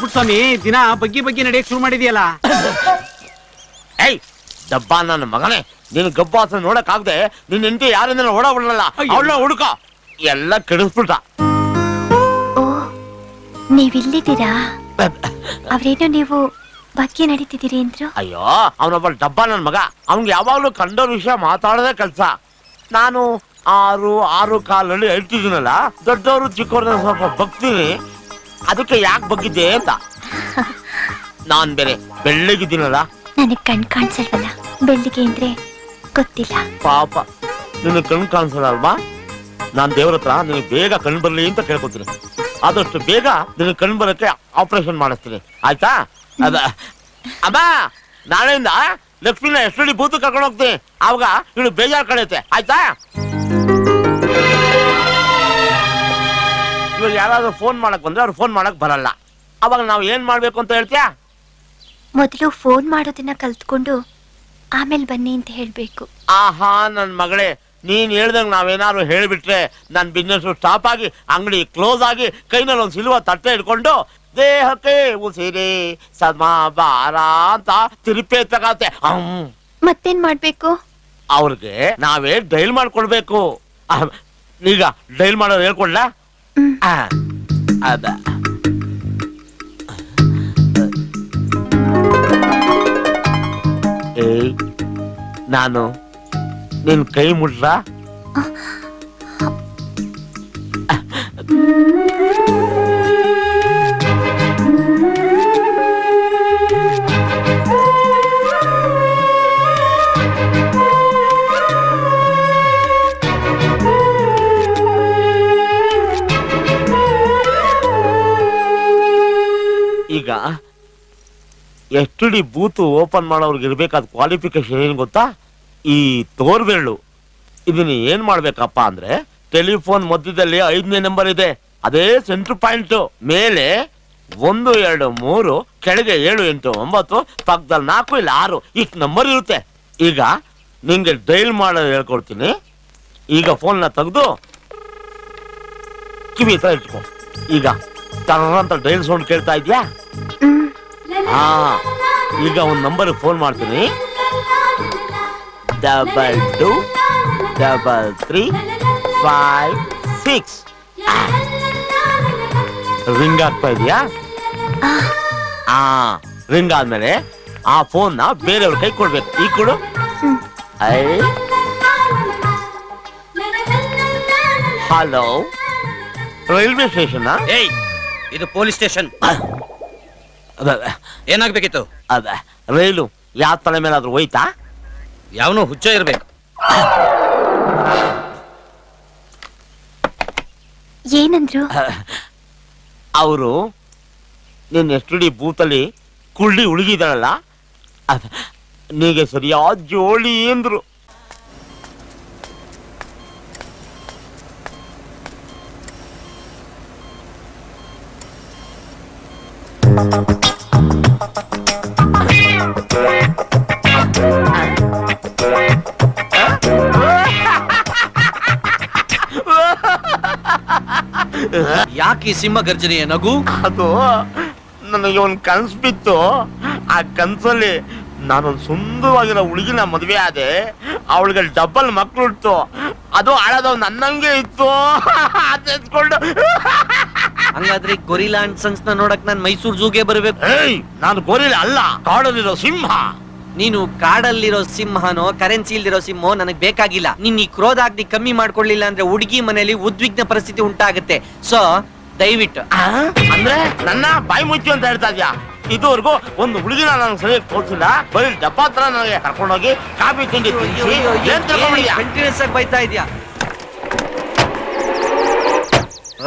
ಆಗ್ಬಿಟ್ಟು ಸ್ವಾಮಿ ದಿನ ಬಗ್ಗಿ ಬಗ್ಗಿ ನಡೆಯಕ್ ಶುರು ಮಾಡಿದ್ಯಲ್ಲ. ಏಯ್ ಡಬ್ಬ ನನ್ನ ಮಗನೇ, ನೀನು ಗಬ್ಬಾಸ ನೋಡಕ್ ಆಗದೆ ನಿನ್ ಹೆಂಡತಿ ಯಾರಿಂದ ಓಡಾಬಿಡಲ್ಲ, ಅವಳ ಹುಡುಕ ಎಲ್ಲ ಕೆಡಿಸ್ಬಿಟ್ಟ. ನೀವಿಲ್ಲಿದ್ದೀರಾ? ಅವ್ರೇನೋ ನೀವು ಬಗ್ಗೆ ನಡೀತಿದ್ದೀರಿ ಅಂದ್ರು. ಅಯ್ಯೋ ಅವನೊಬ್ಬ ಡಬ್ಬ ನನ್ ಮಗ, ಅವ್ನಿಗೆ ಯಾವಾಗ್ಲೂ ಕಂಡೋರ್ ವಿಷಯ ಮಾತಾಡೋದೇ ಕೆಲ್ಸ. ನಾನು 6 ಕಾಲಲ್ಲಿ ಹೇಳ್ತಿದ್ದೀನಲ್ಲ, ದೊಡ್ಡವರು ಚಿಕ್ಕವ್ರನ್ನ ಸ್ವಲ್ಪ ಬಗ್ತೀನಿ, ಅದಕ್ಕೆ ಯಾಕೆ ಬಗ್ಗಿದ್ದೆ ಅಂತ. ನಾನ್ ಬೇರೆ ಬೆಳ್ಳಗಿದ್ದೀನಲ್ಲ, ನನಗ್ ಕಣ್ ಕಾಣಿಸಲ್ವಲ್ಲ, ಬೆಳ್ಳಿಗೆ ಅಂದ್ರೆ ಗೊತ್ತಿಲ್ಲ. ಪಾಪ ನಿನಗೆ ಕಣ್ ಕಾಣಿಸಲ್ಲ ಅಲ್ವಾ? ನಾನ್ ದೇವ್ರ ಹತ್ರ ನಿನಗೆ ಬೇಗ ಕಣ್ ಬರ್ಲಿ ಅಂತ ಕೇಳ್ಕೊತೀನಿ. ಆದಷ್ಟು ಬೇಗ ನಿನಗೆ ಕಣ್ ಬರಕ್ಕೆ ಆಪರೇಷನ್ ಮಾಡಿಸ್ತೀನಿ, ಆಯ್ತಾ? ಅಮ್ಮ ನಾಳೆಯಿಂದ ಲಕ್ಷ್ಮಿನ ಎಷ್ಟಡಿ ಬೂತ್ ಕರ್ಕೊಂಡು ಹೋಗ್ತೀನಿ, ಆವಾಗ ಇವಳು ಬೇಜಾರು ಕಳೆಯುತ್ತೆ, ಆಯ್ತಾ? ಇವಾಗ ಯಾರಾದ್ರೂ ಫೋನ್ ಮಾಡಕ್ ಬಂದ್ರೆ ಅವ್ರು ಫೋನ್ ಮಾಡಕ್ ಬರಲ್ಲ, ಅವಾಗ ನಾವ್ ಏನ್ ಮಾಡ್ಬೇಕು ಅಂತ ಹೇಳ್ತೀಯಾ? ಮೊದಲು ಫೋನ್ ಮಾಡೋದನ್ನ ಕಲ್ತ್ಕೊಂಡು ಆಮೇಲೆ ಬನ್ನಿ ಅಂತ ಹೇಳ್ಬೇಕು. ಆಹಾ ನನ್ ಮಗಳೇ, ನೀನ್ ಹೇಳ್ದಂಗ್ ನಾವೇನಾದ್ರು ಹೇಳ್ಬಿಟ್ರೆ ನನ್ ಬಿಸ್ನೆಸ್ ಸ್ಟಾಪ್ ಆಗಿ ಅಂಗಡಿ ಕ್ಲೋಸ್ ಆಗಿ ಕೈನಲ್ಲಿ ಒಂದ್ ಸಿಲ್ವ ತಟ್ಟೆ ಇಟ್ಕೊಂಡು ದೇಹಕ್ಕೆ ಉಸಿರಿ ಸಮಾಬಾರ ಅಂತ ತಿರುಪೆ ತಗತ್ತೆ. ಮತ್ತೇನ್ ಮಾಡ್ಬೇಕು? ಅವ್ರಿಗೆ ನಾವೇ ಡೈಲ್ ಮಾಡ್ಕೊಡ್ಬೇಕು. ಈಗ ಡೈಲ್ ಮಾಡೋದು ಹೇಳ್ಕೊಡ್ಲ? ಅದ ಏಯ್ ನಾನು ನಿನ್ ಕೈ ಮುಟ್ಲ? ಈಗ ಎಷ್ಟಡಿ ಬೂತ್ ಓಪನ್ ಮಾಡೋರ್ಗೆ ಇರ್ಬೇಕಾದ ಕ್ವಾಲಿಫಿಕೇಶನ್ ಏನ್ ಗೊತ್ತಾ? ಈ ತೋರ್ಬೆರಳು. ಇದನ್ನ ಏನ್ ಮಾಡ್ಬೇಕಪ್ಪ ಅಂದ್ರೆ, ಟೆಲಿಫೋನ್ ಮಧ್ಯದಲ್ಲಿ 5ನೇ ನಂಬರ್ ಇದೆ, ಅದೇ ಸೆಂಟರ್ ಪಾಯಿಂಟ್. ಮೇಲೆ 1 2 3, ಕೆಳಗೆ 7 8 9, ಪಕ್ಕದಲ್ಲಿ 4 ಇಲ್ಲ 6 ಇಷ್ಟು ನಂಬರ್ ಇರುತ್ತೆ. ಈಗ ನಿಂಗೆ ಡೈಲ್ ಮಾಡೋದು ಹೇಳ್ಕೊಡ್ತೀನಿ. ಈಗ ಫೋನ್ ನ ತೆಗೆದು ಕಿವಿ ಹತ್ರ ಇಟ್ಕೊ. ಈಗ ಅಂತ ಡೈಲ್ ಸೌಂಡ್ ಕೇಳ್ತಾ ಇದ್ಯಾ? ಹಾ, ಈಗ ಒಂದ್ ನಂಬರ್ ಫೋನ್ ಮಾಡ್ತೀನಿ. 22 33 56. ರಿಂಗ್ ಆಗ್ತಾ ಇದೆಯಾ? ರಿಂಗ್ ಆದ್ಮೇಲೆ ಆ ಫೋನ್ ನ ಬೇರೆಯವ್ರ ಕೈ ಕೊಡ್ಬೇಕು. ಈ ಕೊಡು. Hello, railway station? ಏಯ್, ಇದು ಪೊಲೀಸ್ ಸ್ಟೇಷನ್. ಏನಾಗ್ಬೇಕಿತ್ತು? ಅದ ರೈಲು ಯಾವ ತಲೆ ಮೇಲಾದ್ರೂ ಹೋಯ್ತಾ? ಯಾವನೋ ಹುಚ್ಚ ಇರ್ಬೇಕು. ಏನಂದ್ರು? ಅವರು ನಿನ್ನ ಎಷ್ಟಡಿ ಬೂತಲ್ಲಿ ಕುಳ್ಳಿ ಉಳುಗಿದಾರಲ್ಲ, ನೀಗೆ ಸರಿಯಾದ ಜೋಳಿ ಅಂದ್ರು. ಯಾಕೆ ಸಿಂಹ ಗರ್ಜನೆಯ ನಗು? ಅದು ನನಗೆ ಒಂದ್ ಕನ್ಸು ಬಿತ್ತು. ಆ ಕನ್ಸಲ್ಲಿ ನಾನೊಂದು ಸುಂದರವಾಗಿರೋ ಹುಡುಗಿನ ಮದ್ವೆ ಆದೆ, ಅವಳಿಗೆ ಡಬಲ್ ಮಕ್ಳು ಇತ್ತು. ಅದು ಆಳೋದು ನನ್ನಂಗೆ ಇತ್ತು. ಅದೆತ್ಕೊಂಡು ಹಂಗಾದ್ರೆ ಗೊರಿಲ್ಲಾ ಅಂಡ್ ಸನ್ಸ್ ನ ನೋಡಕ್ ನಾನು ಮೈಸೂರು ಝೂಗೆ ಬರ್ಬೇಕು. ನಾನು ಗೊರಿಲ್ಲಾ ಅಲ್ಲ, ಕಾಡಲ್ಲಿರೋ ಸಿಂಹ. ನೀನು ಕಾಡಲ್ಲಿರೋ ಸಿಂಹನೋ ಕರೆನ್ಸಿ ಇಲ್ದಿರೋ ಸಿಂಹೋ ನನಗ್ ಬೇಕಾಗಿಲ್ಲ. ನೀನ್ ಈ ಕ್ರೋಧಾಗ್ನಿ ಕಮ್ಮಿ ಮಾಡ್ಕೊಳ್ಳಿಲ್ಲ ಅಂದ್ರೆ ಹುಡುಗಿ ಮನೆಯಲ್ಲಿ ಉದ್ವಿಗ್ನ ಪರಿಸ್ಥಿತಿ ಉಂಟಾಗುತ್ತೆ. ಸೊ ದಯವಿಟ್ಟು ಅಂದ್ರೆ ನನ್ನ ಬಾಯಿ ಮುಚ್ಚು ಅಂತ ಹೇಳ್ತಾ ಇದ್ಯಾ? ಇದುವರೆಗೂ ಒಂದು ಹುಡುಗಿನ ನಾನು ಸರಿಯಾಗಿ ತೋರಿಸಿಲ್ಲ, ಬರೀ ಡಬ್ಬ ಹತ್ರ ನನಗೆ ಕರ್ಕೊಂಡೋಗಿ ಕಾಫಿ ತಿಂಡಿ ಕಂಟಿನ್ಯೂಸ್ ಆಗಿ ಬೈತಾ ಇದ್ಯಾ?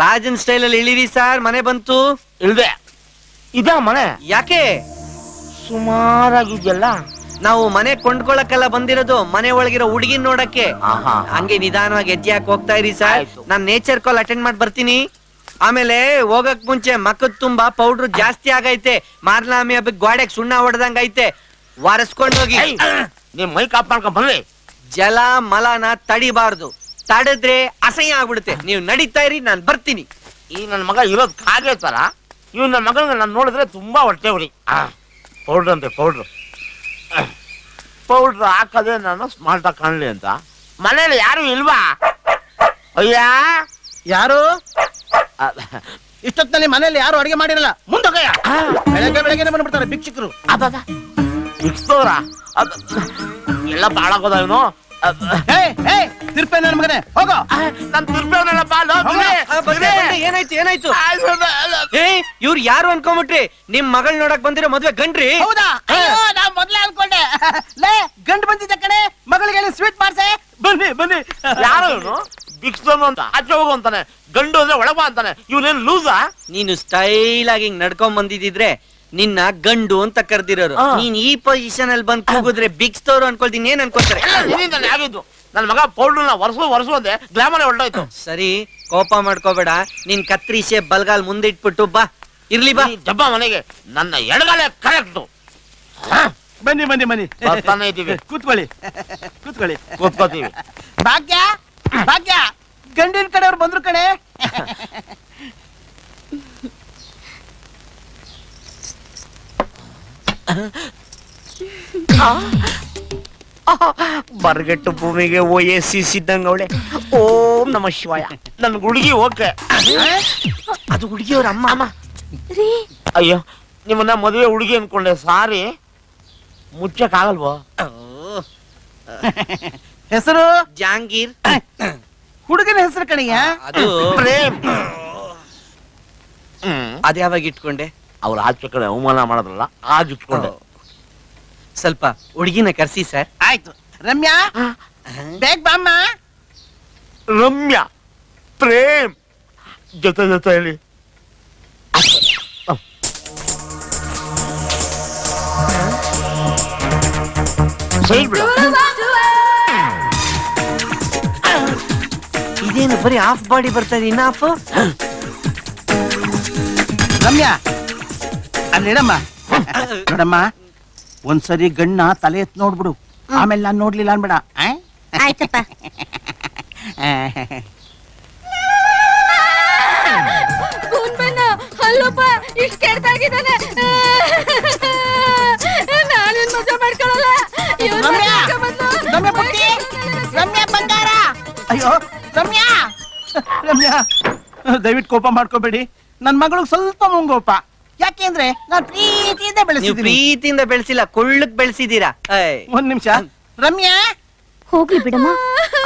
ರಾಜನ್ ಸ್ಟೈಲ್ ಅಲ್ಲಿ ಇಳಿರಿ ಸರ್, ಮನೆ ಬಂತು. ಇಳ್ದೆ. ಇದ ಮನೆ? ಯಾಕೆ? ಸುಮಾರಾಗಿದ್ಯಲ್ಲ. ನಾವು ಮನೆ ಕೊಂಡ್ಕೊಳಕ್ಕೆಲ್ಲ ಬಂದಿರೋದು, ಮನೆ ಒಳಗಿರೋ ಹುಡುಗಿನ ನೋಡಕ್ಕೆ. ಹಂಗೆ ನಿಧಾನವಾಗಿ ಹೆಜ್ಜೆ ಹಾಕಿ ಹೋಗ್ತಾ ಇರಿ ಸರ್. ನಾನ್ ನೇಚರ್ ಕಾಲ್ ಅಟೆಂಡ್ ಮಾಡಿ ಬರ್ತೀನಿ. ಆಮೇಲೆ ಹೋಗಕ್ ಮುಂಚೆ ಮಕ್ಕದ್ ತುಂಬಾ ಪೌಡ್ರು ಜಾಸ್ತಿ ಆಗೈತೆ, ಮಾರ್ನಾಮಿ ಹಬ್ಬಕ್ಕೆ ಗೋಡೆಗೆ ಸುಣ್ಣ ಹೊಡೆದಂಗ ಐತೆ, ವಾರಸ್ಕೊಂಡ್ ಹೋಗಿ. ನಿಮ್ ಮೈ ಕಾಪ್ ಮಾಡ್ಕೊಂಡ್ ಬನ್ನಿ. ಜಲ ಮಲನ ತಡಿಬಾರ್ದು, ತಡದ್ರೆ ಅಸಹ್ಯ ಆಗ್ಬಿಡುತ್ತೆ. ನೀವು ನಡೀತಾ ಇರಿ, ನಾನ್ ಬರ್ತೀನಿ. ಈ ನನ್ ಮಗ ಇರೋದ್ ಕಾಗೆ ತರ. ಇವ್ ನನ್ನ ಮಗನಿಗೆ ನಾನು ನೋಡಿದ್ರೆ ತುಂಬಾ ಹೊಟ್ಟೆ ಉರಿ. ಪೌಡ್ರ್ ಅಂತೆ ಪೌಡ್ರ್ ಹಾಕದೆ ನಾನು ಸ್ಮಾರ್ಟ್ ಆಗಿ ಕಾಣಲಿ ಅಂತ. ಮನೇಲಿ ಯಾರು ಇಲ್ವಾ? ಅಯ್ಯ ಯಾರು ಇಷ್ಟೊತ್ತಿನಲ್ಲಿ ಮನೇಲಿ ಯಾರು ಅಡಿಗೆ ಮಾಡಿರಲ್ಲ. ಮುಂದೋಗಯ್ಯ, ಬೆಳಗ್ಗೆ ಬಂದ್ಬಿಡ್ತಾರೆ ಭಿಕ್ಷುಕರು. ಭಿಕ್ಷುಕರ ಎಲ್ಲ ಬಾಳಾಗೋದ ಇವನು. ತಿರ್ಪೆ ನನ್ನ ಮಗನೇ ಹೋಗೋ. ನನ್ ತಿರ್ಪೇವನಲ್ಲಪ್ಪ. ಏನಾಯ್ತು? ಇವ್ರು ಯಾರು ಅನ್ಕೊಂಬಿಟ್ರಿ? ನಿಮ್ ಮಗಳ್ ನೋಡಕ್ ಬಂದಿರೋ ಮದ್ವೆ ಗಂಡ್ರಿ? ಹೌದಾ? ನಾ ಮೊದ್ಲೇ ಅನ್ಕೊಂಡೆ. ಲೇ ಗಂಡು ಬಂದಿದ್ದ ಕಣೆ, ಮಗಳಿಗೆ ಸ್ವೀಟ್ ಮಾಡ್ಸೆ. ಬನ್ನಿ. ಯಾರು ಇವನು? ಭಿಕ್ಷುಕನು ಅಂತ ಆಚೆ ಹೋಗು ಅಂತಾನೆ, ಗಂಡು ಅಂದ್ರೆ ಒಳಗ ಅಂತಾನೆ. ಇವನೇನ್ ಲೂಸಾ? ನೀನು ಸ್ಟೈಲ್ ಆಗಿ ನಡ್ಕೊಂಡ್ ಬಂದಿದ್ರೆ ನಿನ್ನ ಗಂಡು ಅಂತ ಕರ್ದಿರೋರು. ನೀನ್ ಈ ಪೊಸಿಷನ್ ಅಲ್ಲಿ ಬಂದ್ ಕೂಗಿದ್ರೆ ಬಿಗ್ ಸ್ಟೋರ್ ಅನ್ಕೊಳ್ತೀನಿ. ಏನ್ ಅನ್ಕೊಳ್ತಾರೆ? ಆಗಿದ್ದು ನನ್ ಮಗ ಪೌಡ್ರನ್ನ ವರ್ಷ ಅಂದೆ ಗ್ಲಾಮರ್ ಹೊರಟೋಯ್ತು. ಸರಿ, ಕೋಪ ಮಾಡ್ಕೋಬೇಡ. ನೀನ್ ಕತ್ರಿಸೆ ಬಲ್ಗಾಲ್ ಮುಂದಿಟ್ಬಿಟ್ಟು ಬಾ. ಇರ್ಲಿ ಬಾ. ಜಬ್ಬ ಮನೆಗೆ ನನ್ನ ಎಡಗಾಲೆ ಕರೆಕ್ಟ್. ಬನ್ನಿ ಬರ್ತಾನೆ ಇದೀವಿ. ಕೂತ್ಕೋತೀವಿ. ಭಾಗ್ಯ ಗಂಡಿನ ಕಡೆಯವ್ರು ಬಂದ್ರು ಕಣೆ. ಬರ್ಗೆಟ್ಟು ಭೂಮಿಗೆ ಸಿದ್ದಂಗ ಅವಳೆ. ಓಂ ನಮ ಶಿವಾಯ. ನನ್ ಹುಡುಗಿ ಓಕೆ. ಅದು ಹುಡುಗಿಯವ್ರ ಅಮ್ಮ. ಅಯ್ಯೋ, ನಿಮ್ಮನ್ನ ಮದುವೆ ಹುಡುಗಿ ಅನ್ಕೊಂಡೆ. ಸಾರಿ, ಮುಚ್ಚಕ್ ಆಗಲ್ವೋ? ಹೆಸರು ಜಾಂಗೀರ್. ಹುಡುಗನ ಹೆಸರು ಕಣಯ್ಯ. ಅದು ಪ್ರೇಮ್. ಅದ್ಯಾವಾಗ ಇಟ್ಕೊಂಡೆ? ಅವ್ರ ಆಚೆ ಕಡೆ ಅವಮಾನ ಮಾಡೋದ್ರಲ್ಲ, ಆಗ ಇಟ್ಕೊಂಡೆ. ಸ್ವಲ್ಪ ಹುಡುಗಿನ ಕರ್ಸಿ ಸರ್. ಆಯ್ತು. ರಮ್ಯಾ, ಬೇಗ ಬಾಮ್ಮ. ರಮ್ಯಾ, ಪ್ರೇಮ್ ಜೊತೆ ಹೇಳಿ. ಇದೇನು ಬರೀ ಹಾಫ್ ಬಾಡಿ ಬರ್ತಾ ಇದೆ, ಇನ್ನ ಹಾಫ್. ರಮ್ಯಾ, ಅಲ್ಲಿಡಮ್ಮ. ನೋಡಮ್ಮ, ಒಂದ್ಸರಿ ಗಣ್ಣ ತಲೆ ಎತ್ ನೋಡ್ಬಿಡು, ಆಮೇಲೆ ನಾನ್ ನೋಡ್ಲಿಲ್ಲ ಅನ್ಬೇಡ. ಆಯ್ತಪ್ಪ. ಅಲ್ಲಪ್ಪ, ಇಷ್ಟು ಕೆಡ್ತಾಗಿದ್ದಾನೆ. ನಾನೇನ್ ಮಜಾ ಮಾಡ್ಕೊಳ್ಳಲ್ಲ. ರಮ್ಯಾ ಬಂಗಾರ. ಅಯ್ಯೋ ರಮ್ಯಾ, ದಯವಿಟ್ಟು ಕೋಪ ಮಾಡ್ಕೋಬೇಡಿ. ನನ್ ಮಗಳಿಗೆ ಸ್ವಲ್ಪ ಮುಂಗೋಪ. ಯಾಕೆಂದ್ರೆ ನಾನ್ ಪ್ರೀತಿಯಿಂದ ಬೆಳೆಸಿದ್ದೀನಿ. ಪ್ರೀತಿಯಿಂದ ಬೆಳೆಸಿಲ್ಲ, ಕೊಳ್ಳಕ್ ಬೆಳೆಸಿದೀರಾ. ಒಂದ್ ನಿಮಿಷ ರಮ್ಯಾ. ಹೋಗ್ಲಿ ಬಿಡಮ್ಮ,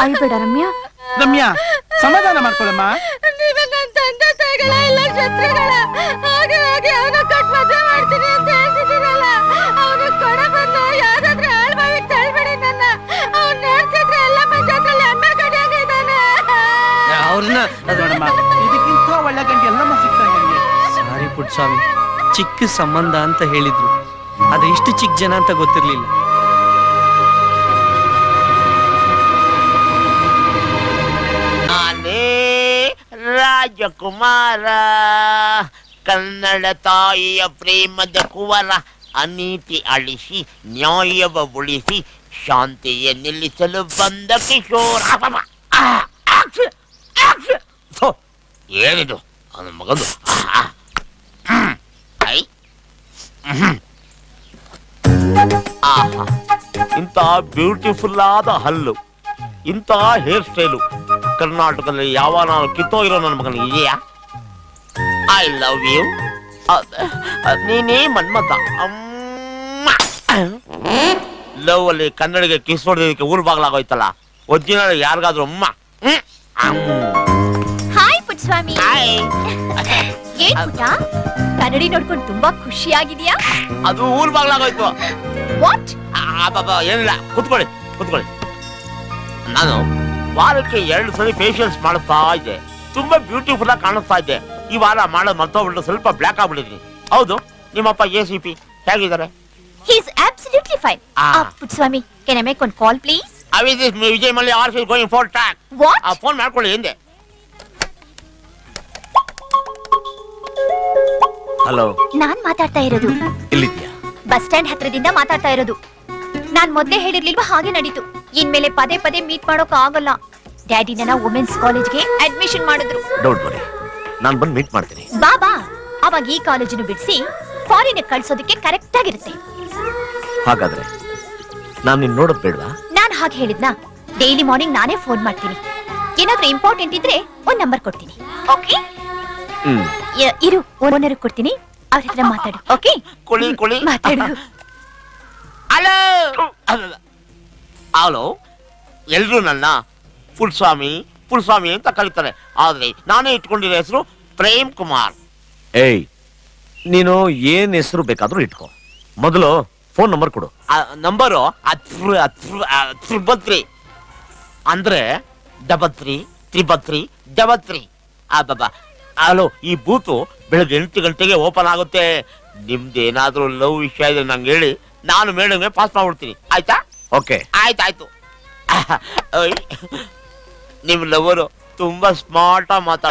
ಅಳ್ಬೇಡ ರಮ್ಯಾ. ರಮ್ಯಾ, ಸಮಾಧಾನ ಮಾಡ್ಕೊಳಮ್ಮ. ನೀವೇ ನನ್ನ ತಂದೆ ತಾಯಿಗಳ ಇಲ್ಲ ಶತ್ರುಗಳ. ಹಾಗೆ ಅವನ ಕಟ್ ಮದುವೆ ಮಾಡ್ತೀನಿ ಅಂತ ಹೇಳ್ತಿದ್ದೀರಲ್ಲ, ಅವನು ಕೊಡ ಬಂದು ಯಾವ್ದಾದ್ರೆ ಆಳ್ಬಾವಿಗೆ ತಳ್ಬೇಡಿ ನನ್ನ. ಅವ್ನು ನೋಡ್ತಿದ್ರೆ ಎಲ್ಲ ಮಂಜಾತ್ರಲ್ಲಿ ಎಮ್ಮೆ ಕಡಿಯಾಗಿದ್ದಾನೆ. ಅವ್ರನ್ನ ನೋಡಮ್ಮ, ಇದಕ್ಕಿಂತ ಒಳ್ಳೆ ಗಂಟೆ ಎಲ್ಲಮ್ಮ ಸಿಗ್ತಾನೆ ನನಗೆ. ಸಾರಿ ಪುಟ್ಸ್ವಾಮಿ, ಚಿಕ್ಕ ಸಂಬಂಧ ಅಂತ ಹೇಳಿದ್ರು, ಆದ್ರೆ ಇಷ್ಟು ಚಿಕ್ಕ ಜನ ಅಂತ ಗೊತ್ತಿರ್ಲಿಲ್ಲ. ರಾಜಕುಮಾರ, ಕನ್ನಡ ತಾಯಿಯ ಪ್ರೇಮದ ಕುವರ, ಅನೀತಿ ಅಳಿಸಿ ನ್ಯಾಯವ ಉಳಿಸಿ ಶಾಂತಿಯ ನಿಲ್ಲಿಸಲು ಬಂದ ಕಿಶೋರ. ಏನಿದು ಅವನ ಮಗದು? ಇಂಥ ಬ್ಯೂಟಿಫುಲ್ ಆದ ಹಲ್ಲು, ಇಂಥ ಹೇರ್ ಸ್ಟೈಲು ಕರ್ನಾಟಕದಲ್ಲಿ ಯಾವ ನಾನು ಕಿತ್ತೋಗಿರೋ ನನ್ನ ಮಗನಿಗೆ ಇದೆಯಾ? I love you. ನೀನೇ ಮನ್ಮತ. ಲವ್ ಅಲ್ಲಿ ಕನ್ನಡಿಗೆ ಕಿಸ್ ಹೊಡೆದಕ್ಕೆ ಊರ್ ಬಾಗ್ಲಾಗೋಯ್ತಲ್ಲ, ಒರಿಜಿನಲ್ ಯಾರಿಗಾದ್ರೂ ಅಮ್ಮ. ಹಾಯ್ ಪುಟ್ಸ್ವಾಮಿ. ಏನ್ ಪುಟ್ಟ, ಕನ್ನಡಿ ನೋಡ್ಕೊಂಡು ತುಂಬಾ ಖುಷಿಯಾಗಿದ್ಯಾ? ಅದು ಊರ್ ಬಾಗ್ಲಾಗೋಯ್ತು. ವಾಟ್? ಏನಿಲ್ಲ, ಕುತ್ಕೊಳ್ಳಿ. ನಾನು ವಾರಕ್ಕೆ 2 ಸಲ ಫೇಶಿಯಲ್ಸ್ ಮಾಡುತ್ತಾ ಇದ್ದೆ. ತುಂಬಾ ಬ್ಯೂಟಿಫುಲ್ ಆಗಿ ಕಾಣಿಸ್ತಾ ಇದ್ದೆ. ಈ ವಾರ ಮಾಡೋದು ಮರ್ತೋಗ್ಬಿಟ್ಟು ಸ್ವಲ್ಪ ಬ್ಲ್ಯಾಕ್ ಆಗ್ಬಿಟ್ಟಿದ್ರಿ. ಹೌದು, ನಿಮ್ಮಪ್ಪ ACP ಹೇಗಿದ್ದಾರೆ? He is absolutely fine. Puttaswamy, can I make one call please? Vijay Mallya are is going for track. What? Phone ಮಾಡ್ಕೊಳ್ಳಿ ಹಿಂದೆ. ಹಲೋ, ನಾನ್ ಮಾತಾಡ್ತಾ ಇರೋದು. ಇಲ್ಲಿದ್ಯಾ? ಬಸ್ ಸ್ಟ್ಯಾಂಡ್ ಹತ್ರದಿಂದ ಮಾತಾಡ್ತಾ ಇರೋದು. ನಾನ್ ಮೊದ್ಲೇ ಹೇಳಿರ್ಲಿಲ್ವಾ? ಹಾಗೆ ನಡೀತು. ಇನ್ಮೇಲೆ ಪದೇ ಪದೇ ಮೀಟ್ ಮಾಡೋಕ್ ಆಗಲ್ಲ. ಡ್ಯಾಡಿ ನನ್ನ ವುಮೆನ್ಸ್ ಕಾಲೇಜ್ಗೆ ಅಡ್ಮಿಷನ್ ಮಾಡಿದ್ರು. ಡೋಂಟ್ ವರಿ, ನಾನು ಬಂದು ಮೀಟ್ ಮಾಡ್ತೀನಿ. ಬಾಬಾ, ಅವಾಗ ಈ ಕಾಲೇಜನ್ನು ಬಿಡಿಸಿ ಫಾರಿನ್ ಕಳ್ಸೋದಕ್ಕೆ ಕರೆಕ್ಟ್ ಆಗಿರುತ್ತೆ. ಹಾಗಾದ್ರೆ ನಾನು ನಿನ್ ನೋಡೋದ್ ಬೇಡವಾ? ನಾನ್ ಹಾಗೆ ಹೇಳಿದ್ನಾ? ಡೈಲಿ ಮಾರ್ನಿಂಗ್ ನಾನೇ ಫೋನ್ ಮಾಡ್ತೀನಿ. ಏನಾದ್ರೂ ಇಂಪಾರ್ಟೆಂಟ್ ಇದ್ರೆ ಒಂದ್ ನಂಬರ್ ಕೊಡ್ತೀನಿ. ಓಕೆ? ಇರು, ಓನರ್ ಕೊಡ್ತೀನಿ, ಅವ್ರ ಹತ್ರ ಮಾತಾಡು. ಓಕೆ? ಕುಳಿ ಕುಳಿ ಮಾತಾಡು. ಹಲೋ ಹಲೋ, ಎಲ್ರು ನನ್ನ ಫುಲ್ ಸ್ವಾಮಿ ಅಂತ ಕರೀತಾರೆ. ಆದ್ರೆ ನಾನೇ ಇಟ್ಕೊಂಡಿರೋ ಹೆಸರು ಪ್ರೇಮ್ ಕುಮಾರ್. ಏಯ್, ನೀನು ಏನ್ ಹೆಸರು ಬೇಕಾದ್ರೂ ಇಟ್ಕೋ, ಮೊದಲು ಫೋನ್ ನಂಬರ್ ಕೊಡು. ನಂಬರು 3 ಅಂದ್ರೆ 333 ಬಾಬಾ. ಹಲೋ, ಈ ಬೂತು ಬೆಳಗ್ಗೆ 8 ಗಂಟೆಗೆ ಓಪನ್ ಆಗುತ್ತೆ. ನಿಮ್ದೇನಾದ್ರೂ ಲವ್ ವಿಷಯ ಇದೆ ನಂಗೆ ಹೇಳಿ, ನಾನು ಮೇಡಮ್ಗೆ ಪಾಸ್ ಮಾಡ್ಬಿಡ್ತೀನಿ. ಆಯ್ತಾ? ಓಕೆ, ಆಯ್ತಾಯ್ತು. ನಿಮ್ ಲವರು ತುಂಬಾ ಸ್ಮಾರ್ಟ್ ಆಗಿ ಮಾತಾಡ.